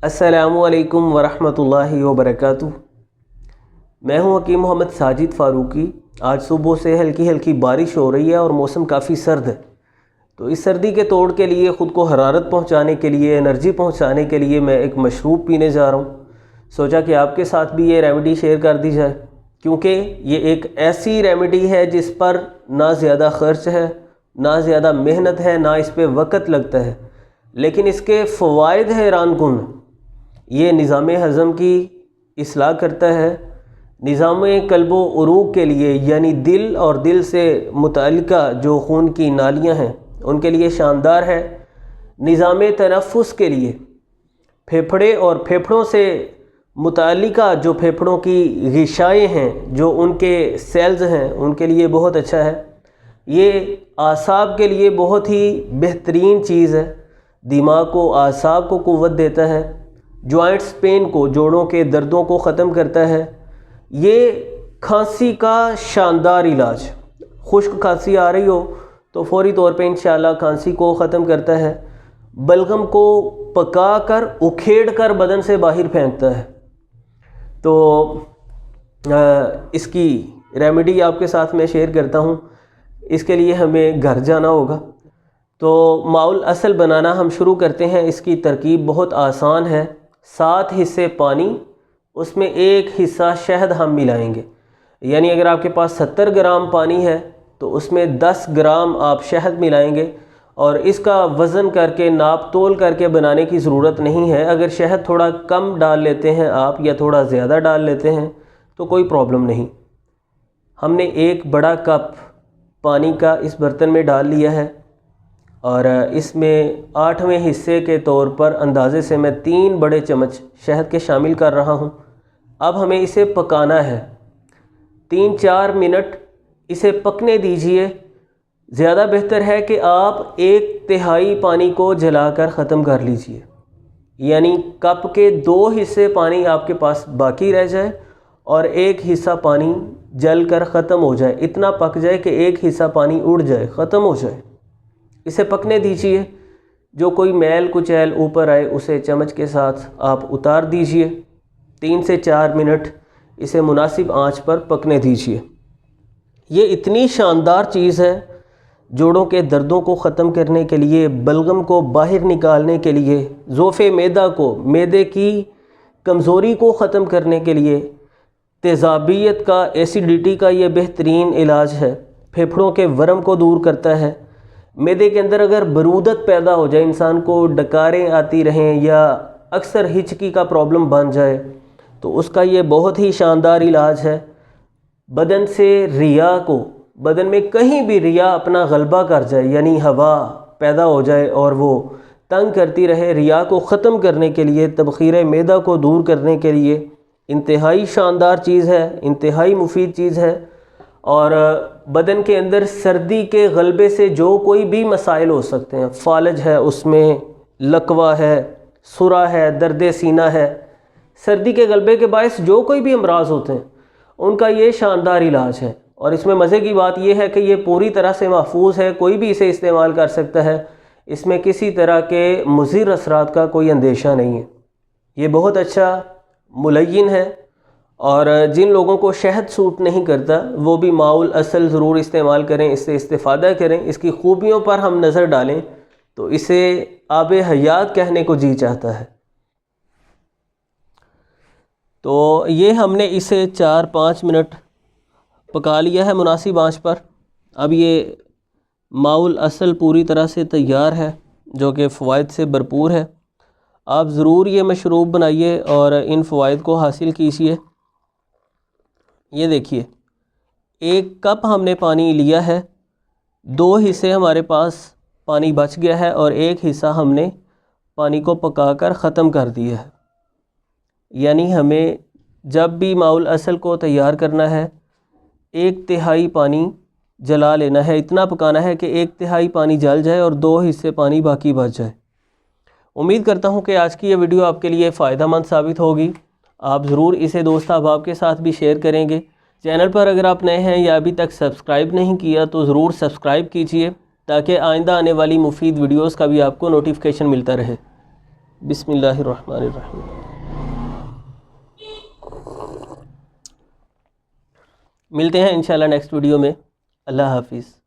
السلام علیکم ورحمۃ اللہ وبرکاتہ۔ میں ہوں حکیم محمد ساجد فاروقی۔ آج صبح سے ہلکی ہلکی بارش ہو رہی ہے اور موسم کافی سرد ہے، تو اس سردی کے توڑ کے لیے، خود کو حرارت پہنچانے کے لیے، انرجی پہنچانے کے لیے میں ایک مشروب پینے جا رہا ہوں۔ سوچا کہ آپ کے ساتھ بھی یہ ریمیڈی شیئر کر دی جائے، کیونکہ یہ ایک ایسی ریمیڈی ہے جس پر نہ زیادہ خرچ ہے، نہ زیادہ محنت ہے، نہ اس پہ وقت لگتا ہے، لیکن اس کے فوائد حیران کن۔ یہ نظام ہضم کی اصلاح کرتا ہے، نظام قلب و عروق کے لیے، یعنی دل اور دل سے متعلقہ جو خون کی نالیاں ہیں ان کے لیے شاندار ہے، نظام تنفس کے لیے، پھیپھڑے اور پھیپھڑوں سے متعلقہ جو پھیپھڑوں کی غشائیں ہیں، جو ان کے سیلز ہیں، ان کے لیے بہت اچھا ہے۔ یہ اعصاب کے لیے بہت ہی بہترین چیز ہے، دماغ کو، اعصاب کو قوت دیتا ہے، جوائنٹس پین کو، جوڑوں کے دردوں کو ختم کرتا ہے۔ یہ کھانسی کا شاندار علاج، خشک کھانسی آ رہی ہو تو فوری طور پہ انشاءاللہ کھانسی کو ختم کرتا ہے، بلغم کو پکا کر اکھیڑ کر بدن سے باہر پھینکتا ہے۔ تو اس کی ریمیڈی آپ کے ساتھ میں شیئر کرتا ہوں۔ اس کے لیے ہمیں گھر جانا ہوگا، تو ماؤل اصل بنانا ہم شروع کرتے ہیں۔ اس کی ترکیب بہت آسان ہے، 7 حصے پانی، اس میں 1 حصہ شہد ہم ملائیں گے، یعنی اگر آپ کے پاس 70 گرام پانی ہے تو اس میں 10 گرام آپ شہد ملائیں گے، اور اس کا وزن کر کے، ناپ تول کر کے بنانے کی ضرورت نہیں ہے۔ اگر شہد تھوڑا کم ڈال لیتے ہیں آپ یا تھوڑا زیادہ ڈال لیتے ہیں تو کوئی پرابلم نہیں۔ ہم نے 1 بڑا کپ پانی کا اس برتن میں ڈال لیا ہے، اور اس میں 8ویں حصے کے طور پر اندازے سے میں 3 بڑے چمچ شہد کے شامل کر رہا ہوں۔ اب ہمیں اسے پکانا ہے، 3-4 منٹ اسے پکنے دیجئے۔ زیادہ بہتر ہے کہ آپ 1/3 پانی کو جلا کر ختم کر لیجئے، یعنی کپ کے 2 حصے پانی آپ کے پاس باقی رہ جائے اور 1 حصہ پانی جل کر ختم ہو جائے، اتنا پک جائے کہ 1 حصہ پانی اڑ جائے، ختم ہو جائے۔ اسے پکنے دیجئے، جو کوئی میل کچیل اوپر آئے اسے چمچ کے ساتھ آپ اتار دیجئے۔ 3 سے 4 منٹ اسے مناسب آنچ پر پکنے دیجئے۔ یہ اتنی شاندار چیز ہے، جوڑوں کے دردوں کو ختم کرنے کے لیے، بلغم کو باہر نکالنے کے لیے، ضعف معدہ کو، معدے کی کمزوری کو ختم کرنے کے لیے، تیزابیت کا، ایسیڈیٹی کا یہ بہترین علاج ہے، پھیپھڑوں کے ورم کو دور کرتا ہے۔ معدے کے اندر اگر برودت پیدا ہو جائے، انسان کو ڈکاریں آتی رہیں یا اکثر ہچکی کا پرابلم بن جائے، تو اس کا یہ بہت ہی شاندار علاج ہے۔ بدن سے ریا کو، بدن میں کہیں بھی ریا اپنا غلبہ کر جائے، یعنی ہوا پیدا ہو جائے اور وہ تنگ کرتی رہے، ریا کو ختم کرنے کے لیے، تبخیر معدہ کو دور کرنے کے لیے انتہائی شاندار چیز ہے، انتہائی مفید چیز ہے۔ اور بدن کے اندر سردی کے غلبے سے جو کوئی بھی مسائل ہو سکتے ہیں، فالج ہے، اس میں لکوہ ہے، سرا ہے، درد سینہ ہے، سردی کے غلبے کے باعث جو کوئی بھی امراض ہوتے ہیں ان کا یہ شاندار علاج ہے۔ اور اس میں مزے کی بات یہ ہے کہ یہ پوری طرح سے محفوظ ہے، کوئی بھی اسے استعمال کر سکتا ہے، اس میں کسی طرح کے مضر اثرات کا کوئی اندیشہ نہیں ہے۔ یہ بہت اچھا ملین ہے، اور جن لوگوں کو شہد سوٹ نہیں کرتا وہ بھی ماؤل اصل ضرور استعمال کریں، اس سے استفادہ کریں۔ اس کی خوبیوں پر ہم نظر ڈالیں تو اسے آب حیات کہنے کو جی چاہتا ہے۔ تو یہ ہم نے اسے 4-5 منٹ پکا لیا ہے مناسب آنچ پر۔ اب یہ ماؤل اصل پوری طرح سے تیار ہے، جو کہ فوائد سے بھرپور ہے۔ آپ ضرور یہ مشروب بنائیے اور ان فوائد کو حاصل کیجیے۔ یہ دیکھیے، 1 کپ ہم نے پانی لیا ہے، 2 حصے ہمارے پاس پانی بچ گیا ہے، اور 1 حصہ ہم نے پانی کو پکا کر ختم کر دیا ہے۔ یعنی ہمیں جب بھی ماؤل اصل کو تیار کرنا ہے، 1/3 پانی جلا لینا ہے، اتنا پکانا ہے کہ 1/3 پانی جل جائے اور 2 حصے پانی باقی بچ جائے۔ امید کرتا ہوں کہ آج کی یہ ویڈیو آپ کے لیے فائدہ مند ثابت ہوگی۔ آپ ضرور اسے دوست احباب کے ساتھ بھی شیئر کریں گے۔ چینل پر اگر آپ نئے ہیں یا ابھی تک سبسکرائب نہیں کیا تو ضرور سبسکرائب کیجئے، تاکہ آئندہ آنے والی مفید ویڈیوز کا بھی آپ کو نوٹیفیکیشن ملتا رہے۔ بسم اللہ الرحمن الرحیم۔ ملتے ہیں انشاءاللہ نیکسٹ ویڈیو میں۔ اللہ حافظ۔